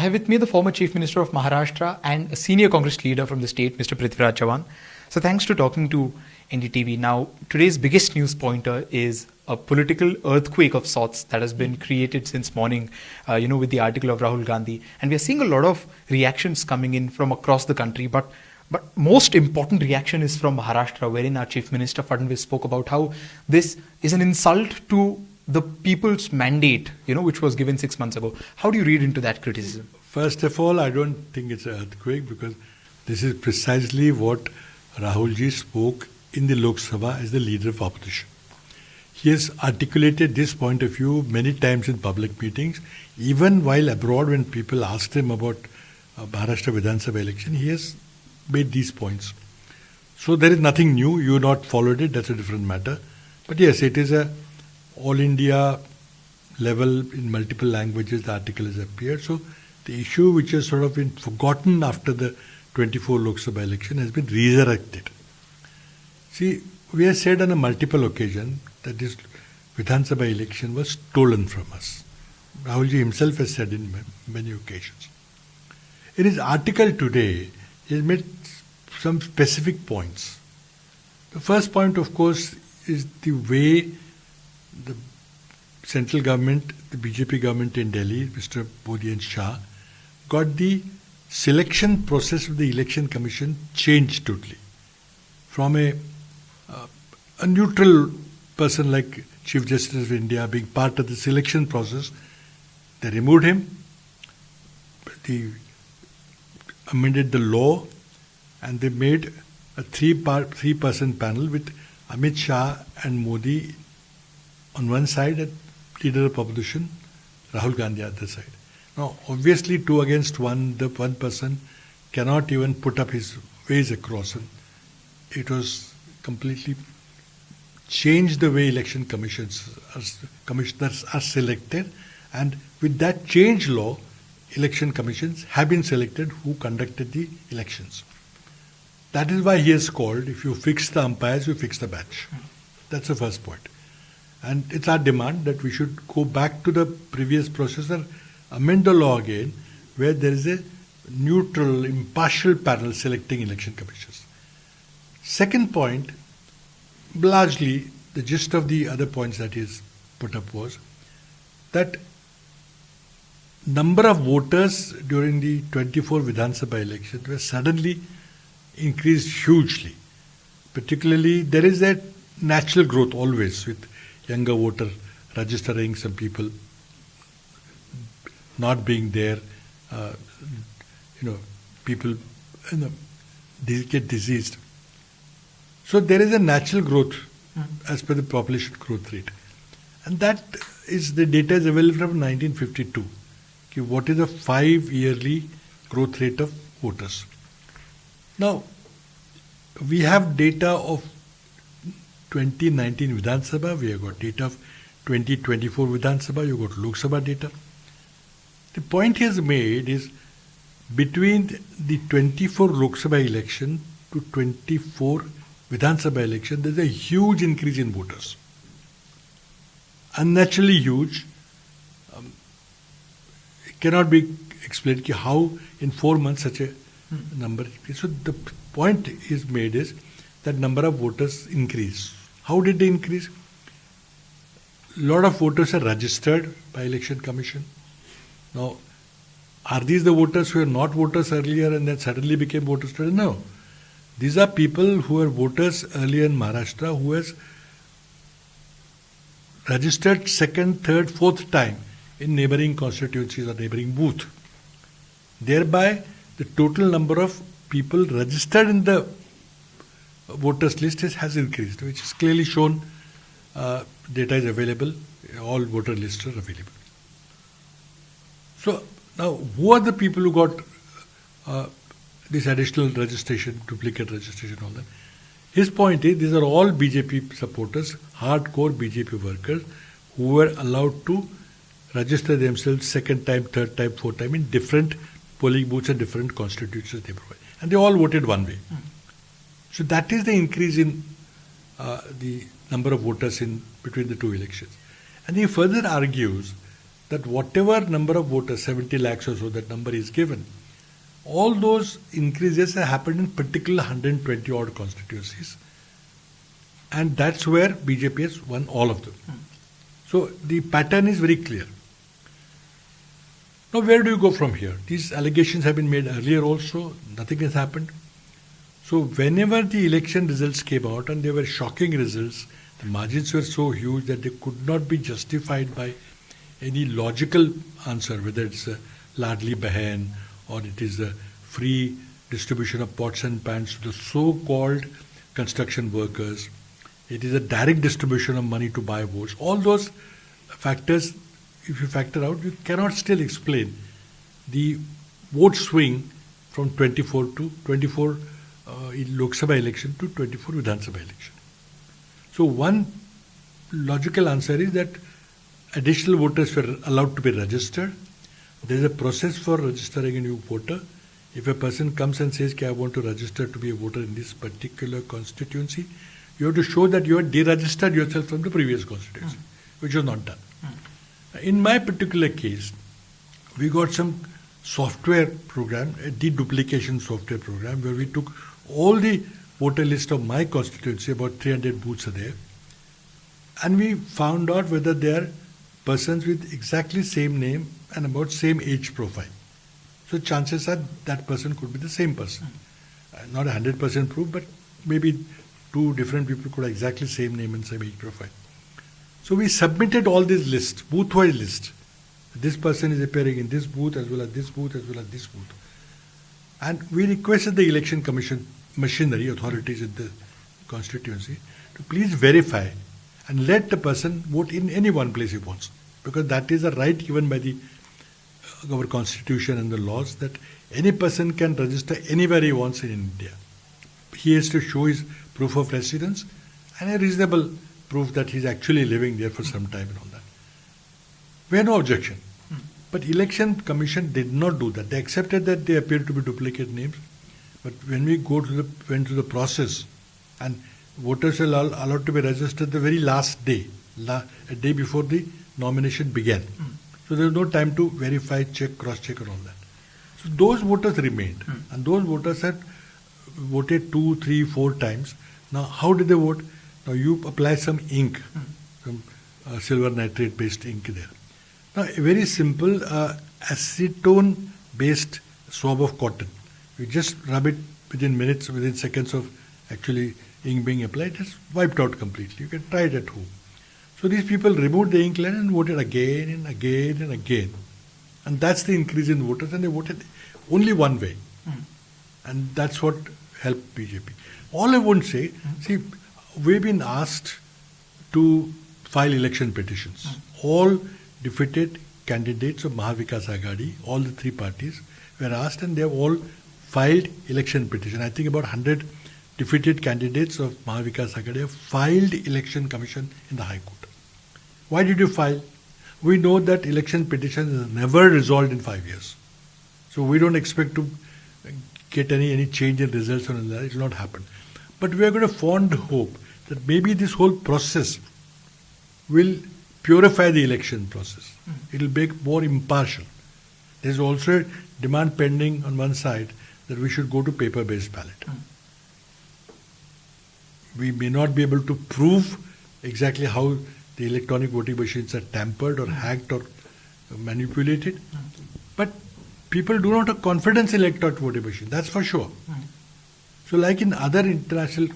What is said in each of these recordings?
have with me the former Chief Minister of Maharashtra and a senior Congress leader from the state, Mr. Prithviraj Chavan. So thanks to talking to NDTV. Now, today's biggest news pointer is a political earthquake of sorts that has been created since morning, with the article of Rahul Gandhi. And we are seeing a lot of reactions coming in from across the country. But most important reaction is from Maharashtra, wherein our Chief Minister Fadnavis spoke about how this is an insult to the people's mandate, which was given 6 months ago. How do you read into that criticism? First of all, I don't think it's an earthquake because this is precisely what Rahulji spoke in the Lok Sabha as the leader of opposition. He has articulated this point of view many times in public meetings. Even while abroad, when people asked him about Maharashtra Vidhan Sabha election, he has made these points. So there is nothing new. You not followed it, that's a different matter. But yes, it is a all India level in multiple languages the article has appeared. So the issue which has sort of been forgotten after the 24 Lok Sabha election has been resurrected. See, we have said on a multiple occasion that this Vidhan Sabha election was stolen from us. Rahulji himself has said in many occasions. In his article today, he has made some specific points. The first point, of course, is the way the central government, the BJP government in Delhi, Mr. Modi and Shah, got the selection process of the election commission changed totally. From a neutral person like Chief Justice of India being part of the selection process, they removed him, they amended the law, and they made a three-person panel with Amit Shah and Modi on one side and leader of opposition, Rahul Gandhi on the other side. Now, obviously, 2 against 1, the one person cannot even put up his ways across. And it was completely changed the way election commissioners are selected. And with that changed law, election commissions have been selected who conducted the elections. That is why he has called, if you fix the umpires, you fix the match. That's the first point. And it's our demand that we should go back to the previous process and amend the law again, where there is a neutral, impartial panel selecting election commissioners. Second point, largely the gist of the other points that he has put up was that number of voters during the 24 Vidhan Sabha election were suddenly increased hugely. Particularly, there is a natural growth always with younger voter registering, some people not being there, people get diseased. So there is a natural growth as per the population growth rate. And that is, the data is available from 1952. Okay, what is the 5-yearly growth rate of voters? Now, we have data of 2019 Vidhan Sabha, we have got data of 2024 Vidhan Sabha, you got Lok Sabha data. The point he has made is between the 24 Lok Sabha election to 24 Vidhan Sabha election, there is a huge increase in voters. Unnaturally huge. It cannot be explained how in 4 months such a number. So the point is made is that number of voters increase. How did they increase? A lot of voters are registered by election commission. Now, are these the voters who were not voters earlier and then suddenly became voters today? No. These are people who were voters earlier in Maharashtra who has registered second, third, fourth time in neighboring constituencies or neighboring booth. Thereby, the total number of people registered in the voters list has increased, which is clearly shown. Data is available, all voter lists are available. So now, who are the people who got this additional registration, duplicate registration, all that? His point is, these are all BJP supporters, hardcore BJP workers, who were allowed to register themselves second time, third time, fourth time in different polling booths and different constituencies they provide. And they all voted one way. So that is the increase in the number of voters in between the two elections. And he further argues that whatever number of voters, 70 lakhs or so, that number is given, all those increases have happened in particular 120 odd constituencies. And that's where BJP has won all of them. So the pattern is very clear. Now, where do you go from here? These allegations have been made earlier also. Nothing has happened. So whenever the election results came out, and they were shocking results, the margins were so huge that they could not be justified by any logical answer, whether it's a Ladli Behan or it is a free distribution of pots and pans to the so-called construction workers. It is a direct distribution of money to buy votes. All those factors, if you factor out, you cannot still explain the vote swing from 24 in Lok Sabha election to 24 Vidhan Sabha election. So one logical answer is that additional voters were allowed to be registered. There is a process for registering a new voter. If a person comes and says, I want to register to be a voter in this particular constituency, you have to show that you have deregistered yourself from the previous constituency, which was not done. In my particular case, we got some software program, a deduplication software program, where we took all the voter list of my constituency, about 300 booths are there, and we found out whether they are persons with exactly same name and about same age profile. So chances are that person could be the same person. Not 100% proof, but maybe two different people could have exactly same name and same age profile. So we submitted all these lists, booth-wise list. This person is appearing in this booth as well as this booth as well as this booth. And we requested the election commission machinery, authorities in the constituency, to please verify and let the person vote in any one place he wants. Because that is a right given by our constitution and the laws, that any person can register anywhere he wants in India. He has to show his proof of residence and a reasonable proof that he's actually living there for some time and all that. We had no objection. But election commission did not do that. They accepted that they appeared to be duplicate names. But when we went through the process, and voters were allowed to be registered the very last day, a day before the nomination began. So there was no time to verify, check, cross-check and all that. So those voters remained. And those voters had voted 2, 3, 4 times. Now how did they vote? Now you apply some ink, some silver nitrate based ink there. Now a very simple acetone based swab of cotton. You just rub it within minutes, within seconds of actually ink being applied, it's wiped out completely. You can try it at home. So these people removed the ink line and voted again and again and again. And that's the increase in voters, and they voted only one way. And that's what helped BJP. All I won't say, see, we've been asked to file election petitions. All defeated candidates of Mahavikas Aghadi, all the three parties, were asked, and they have all filed election petition. I think about 100 defeated candidates of Mahavikas Aghadi have filed election commission in the High Court. Why did you file? We know that election petition is never resolved in 5 years. So we don't expect to get any change in results or that. It will not happen. But we are going to fond hope that maybe this whole process will purify the election process. It will make more impartial. There is also a demand pending on one side that we should go to paper-based ballot. We may not be able to prove exactly how the electronic voting machines are tampered or hacked or manipulated, but people do not have confidence in electronic voting machines, that's for sure. So like in other international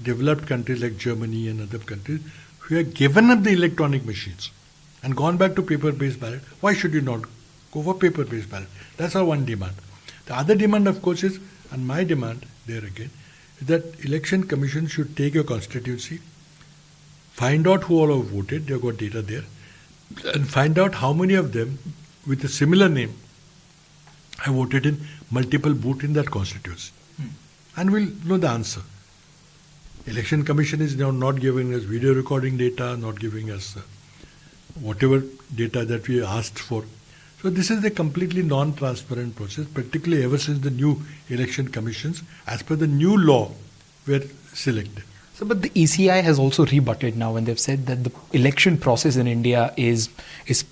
developed countries like Germany and other countries, who have given up the electronic machines and gone back to paper-based ballot, why should you not go for paper-based ballot? That's our one demand. The other demand, of course, is, and my demand there again, is that election commission should take your constituency, find out who all have voted, they've got data there, and find out how many of them with a similar name have voted in multiple booths in that constituency. And we'll know the answer. Election Commission is now not giving us video recording data, not giving us whatever data that we asked for. So this is a completely non-transparent process, particularly ever since the new election commissions, as per the new law, were selected. So, but the ECI has also rebutted now, and they've said that the election process in India is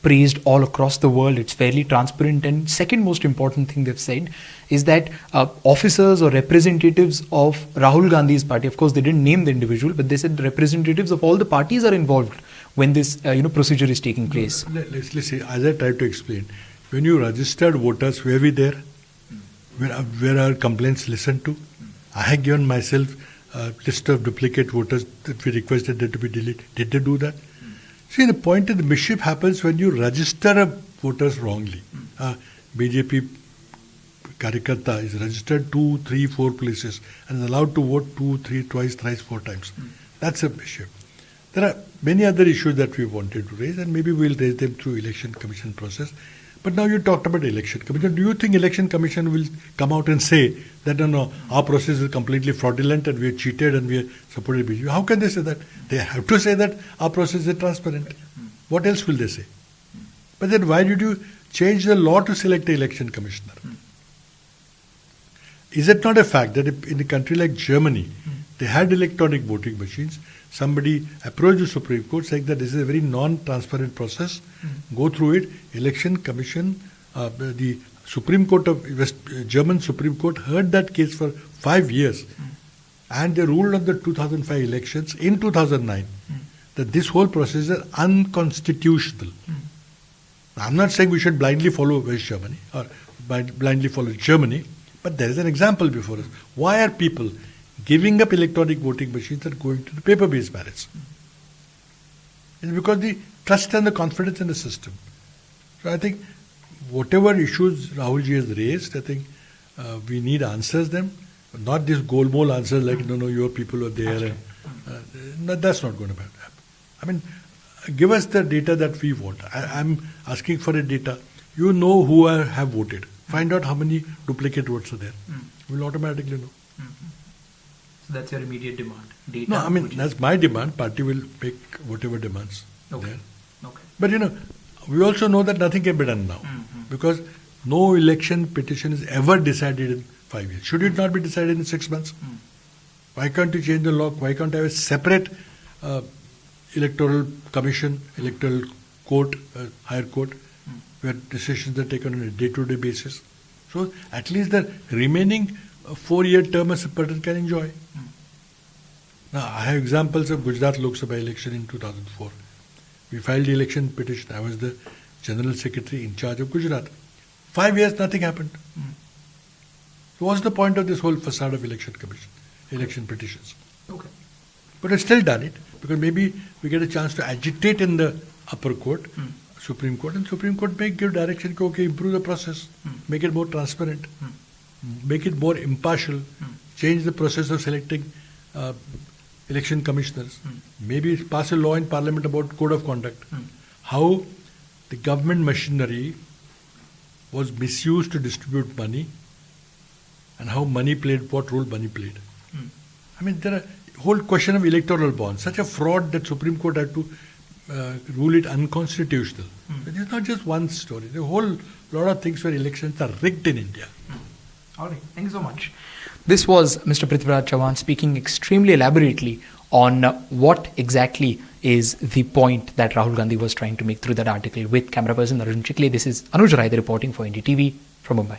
praised all across the world. It's fairly transparent. And second most important thing they've said is that officers or representatives of Rahul Gandhi's party, of course they didn't name the individual, but they said representatives of all the parties are involved when this procedure is taking place. Let's see. As I tried to explain, when you registered voters, were we there? Were our complaints listened to? I had given myself a list of duplicate voters that we requested them to be deleted. Did they do that? See, the point is the mischief happens when you register a voters wrongly. BJP Karyakarta is registered 2, 3, 4 places and is allowed to vote 2, 3, twice, thrice, 4 times. That's a mischief. There are many other issues that we wanted to raise, and maybe we'll raise them through election commission process. But now you talked about election commission. Do you think election commission will come out and say that no, our process is completely fraudulent and we are cheated and we are supported BJP? How can they say that? They have to say that our process is transparent. What else will they say? But then why did you change the law to select the election commissioner? Is it not a fact that in a country like Germany, they had electronic voting machines? Somebody approached the Supreme Court saying that this is a very non-transparent process. Go through it. Election Commission, the Supreme Court of German Supreme Court heard that case for 5 years, and they ruled on the 2005 elections in 2009 that this whole process is unconstitutional. I'm not saying we should blindly follow West Germany or blindly follow Germany, but there is an example before us. Why are people giving up electronic voting machines and going to the paper-based ballots? It's because the trust and the confidence in the system. So I think whatever issues Rahulji has raised, I think we need answers them, not these goalmole answers like, no, your people are there. And, that's not going to happen. I mean, give us the data that we want. I'm asking for a data. You know who have voted. Find out how many duplicate votes are there. We'll automatically know. So that's your immediate demand. Data. No, I mean, that's my demand. Party will make whatever demands there. Okay. But we also know that nothing can be done now. Because no election petition is ever decided in 5 years. Should it not be decided in 6 months? Why can't you change the law? Why can't I have a separate electoral commission, electoral court, higher court, where decisions are taken on a day-to-day basis? So at least the remaining 4-year term as a person can enjoy. Now, I have examples of Gujarat Lok Sabha election in 2004. We filed the election petition. I was the General Secretary in charge of Gujarat. 5 years, nothing happened. So what's the point of this whole facade of election commission, election petitions? Okay. But I've still done it, because maybe we get a chance to agitate in the upper court, Supreme Court, and Supreme Court may give direction, okay, improve the process, make it more transparent, make it more impartial, change the process of selecting election commissioners, maybe pass a law in Parliament about code of conduct, how the government machinery was misused to distribute money, and how money played, what role money played. I mean, there are whole question of electoral bonds, such a fraud that Supreme Court had to rule it unconstitutional. But it's not just one story. There are a whole lot of things where elections are rigged in India. All right. Thank you so much. This was Mr. Prithviraj Chavan speaking extremely elaborately on what exactly is the point that Rahul Gandhi was trying to make through that article with camera person Arun Chikle. This is Anuj Rayate reporting for NDTV from Mumbai.